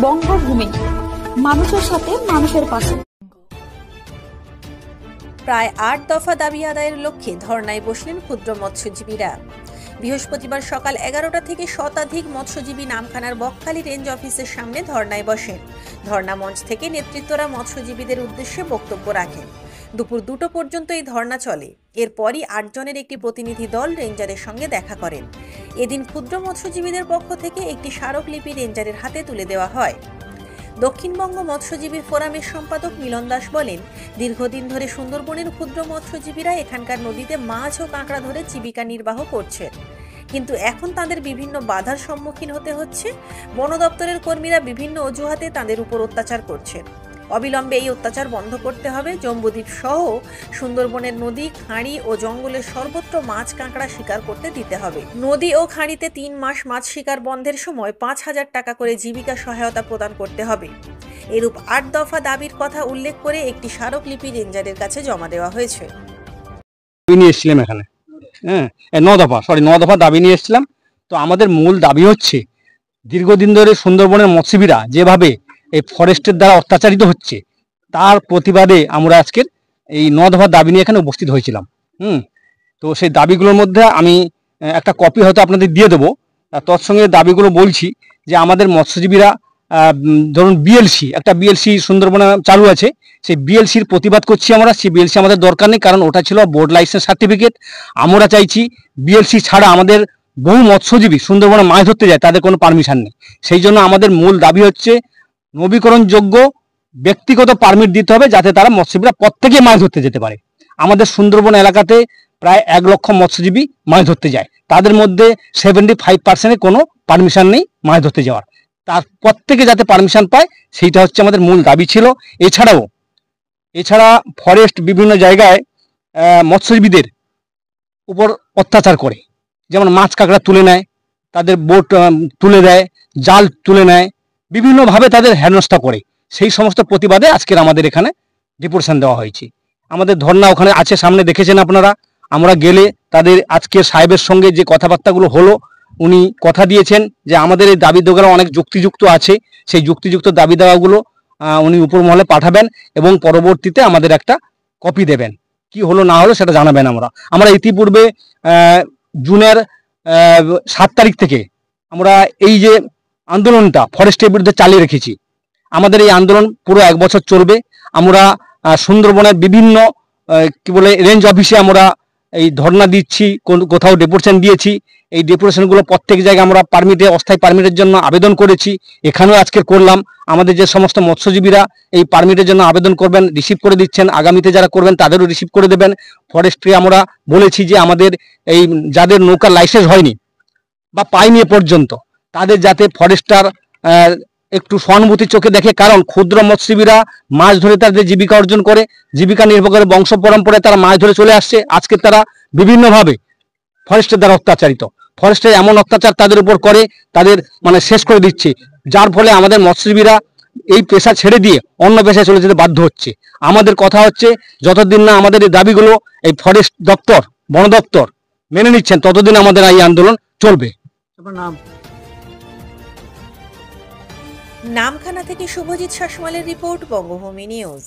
বঙ্গভূমি, মানুষের সাথে মানুষের পাশে। প্রায় ৮ দফা দাবি আদায়ের লক্ষ্যে ধর্নায় বসলেন ক্ষুদ্র মৎস্যজীবীরা। বৃহস্পতিবার সকাল ১১টা থেকে শতাধিক মৎস্যজীবী নামখানার বকখালি রেঞ্জ অফিসের সামনে ধর্নায় বসেন। ধর্না মঞ্চ থেকে নেতৃত্বরা মৎস্যজীবীদের উদ্দেশ্যে বক্তব্য রাখেন। দুপুর ২টো পর্যন্ত এই ধর্না চলে। এরপরই ৮ জনের একটি প্রতিনিধি দল রেঞ্জারের সঙ্গে দেখা করেন। এদিন ক্ষুদ্র মৎস্যজীবীদের পক্ষ থেকে একটি স্মারকলিপি রেঞ্জারের হাতে তুলে দেওয়া হয়। দক্ষিণবঙ্গ মৎস্যজীবী ফোরামের সম্পাদক মিলন দাস বলেন, দীর্ঘদিন ধরে সুন্দরবনের ক্ষুদ্র মৎস্যজীবীরা এখানকার নদীতে মাছ ও কাঁকড়া ধরে জীবিকা নির্বাহ করছেন, কিন্তু এখন তাদের বিভিন্ন বাধার সম্মুখীন হতে হচ্ছে। বন দপ্তরের কর্মীরা বিভিন্ন অজুহাতে তাদের উপর অত্যাচার করছেন। অবিলম্বে এই অত্যাচার বন্ধ করতে হবে। জম্বুদ্বীপ সহ সুন্দরবনের নদী, খাঁড়ি ও জঙ্গলের সর্বত্র মাছ কাঁকড়া শিকার করতে দিতে হবে। নদী ও খাঁড়িতে ৩ মাস মাছ শিকার বন্ধের সময় ৫,০০০ টাকা করে জীবিকা সহায়তা প্রদান করতে হবে। এরূপ ৮ দফা দাবির কথা উল্লেখ করে একটি স্মারকলিপি রেঞ্জারের কাছে জমা দেওয়া হয়েছে। নিয়ে এসেছিলাম এখানে, ৯ দফা দাবি নিয়ে এসেছিলাম। তো আমাদের মূল দাবি হচ্ছে, দীর্ঘদিন ধরে সুন্দরবনের মৎস্যজীবীরা যেভাবে এই ফরেস্টের দ্বারা অত্যাচারিত হচ্ছে, তার প্রতিবাদে আমরা আজকের এই ৯ দফা দাবি নিয়ে এখানে উপস্থিত হয়েছিলাম। তো সেই দাবিগুলোর মধ্যে আমি একটা কপি হয়তো আপনাদের দিয়ে দেবো। তৎসঙ্গে দাবিগুলো বলছি যে, আমাদের মৎস্যজীবীরা ধরুন একটা বিএলসি সুন্দরবনে চালু আছে, সেই বিএলসির প্রতিবাদ করছি আমরা। সেই বিএলসি আমাদের দরকার নেই, কারণ ওটা ছিল বোর্ড লাইসেন্স সার্টিফিকেট। আমরা চাইছি বিএলসি ছাড়া আমাদের বহু মৎস্যজীবী সুন্দরবনে মাছ ধরতে যায়, তাদের কোনো পারমিশন নেই। সেই জন্য আমাদের মূল দাবি হচ্ছে, নবীকরণযোগ্য ব্যক্তিগত পারমিট দিতে হবে, যাতে তারা মৎস্যজীবীরা প্রত্যেকে মাছ ধরতে যেতে পারে। আমাদের সুন্দরবন এলাকাতে প্রায় ১ লক্ষ মৎস্যজীবী মাছ ধরতে যায়, তাদের মধ্যে 75% কোনো পারমিশন নেই মাছ ধরতে যাওয়ার। তার প্রত্যেকে যাতে পারমিশন পায়, সেইটা হচ্ছে আমাদের মূল দাবি ছিল। এছাড়া ফরেস্ট বিভিন্ন জায়গায় মৎস্যজীবীদের উপর অত্যাচার করে, যেমন মাছ কাঁকড়া তুলে নেয়, তাদের বোট তুলে দেয়, জাল তুলে নেয়, বিভিন্নভাবে তাদের হেনস্থা করে। সেই সমস্ত প্রতিবাদে আজকের আমাদের এখানে ডেপুটেশন দেওয়া হয়েছে। আমাদের ধর্না ওখানে আছে, সামনে দেখেছেন আপনারা। আমরা গেলে তাদের আজকে সাহেবের সঙ্গে যে কথাবার্তাগুলো হলো, উনি কথা দিয়েছেন যে আমাদের এই দাবি দেওয়াগুলো অনেক যুক্তিযুক্ত আছে, সেই যুক্তিযুক্ত দাবি দেওয়াগুলো উনি উপর মহলে পাঠাবেন এবং পরবর্তীতে আমাদের একটা কপি দেবেন। কি হলো না হলো সেটা জানাবেন। আমরা ইতিপূর্বে জুনের ৭ তারিখ থেকে আমরা এই যে আন্দোলনটা ফরেস্টের বিরুদ্ধে চালিয়ে রেখেছি। আমাদের এই আন্দোলন পুরো ১ বছর চলবে। আমরা সুন্দরবনের বিভিন্ন রেঞ্জ অফিসে আমরা এই ধর্ণা দিচ্ছি, কোথাও ডেপুটেশন দিয়েছি। এই ডেপুটেশনগুলো প্রত্যেক জায়গায় আমরা অস্থায়ী পারমিটের জন্য আবেদন করেছি। এখানেও আজকে করলাম। আমাদের যে সমস্ত মৎস্যজীবীরা এই পারমিটের জন্য আবেদন করবেন, রিসিভ করে দিচ্ছেন। আগামীতে যারা করবেন তাদেরও রিসিভ করে দেবেন। ফরেস্ট্রি আমরা বলেছি যে, আমাদের এই যাদের নৌকার লাইসেন্স হয়নি বা পায়নি এ পর্যন্ত, তাদের যাতে ফরেস্টার একটু সহানুভূতির চোখে দেখে। কারণ ক্ষুদ্র মৎস্যজীবীরা মাছ ধরে তাদের জীবিকা অর্জন করে, জীবিকা নির্ভর করে, বংশ পরম্পরায় তারা মাছ ধরে চলে আসছে। আজকে তারা বিভিন্নভাবে ফরেস্টের দ্বারা অত্যাচারিত। ফরেস্টের এমন অত্যাচার তাদের উপর করে, তাদের শেষ করে দিচ্ছে, যার ফলে আমাদের মৎস্যজীবীরা এই পেশা ছেড়ে দিয়ে অন্য পেশায় চলে যেতে বাধ্য হচ্ছে। আমাদের কথা হচ্ছে, যতদিন না আমাদের এই দাবিগুলো এই ফরেস্ট দপ্তর, বন দপ্তর মেনে নিচ্ছেন, ততদিন আমাদের এই আন্দোলন চলবে। নামখানা থেকে শুভজিৎ শাসমলের রিপোর্ট, বঙ্গভূমি নিউজ।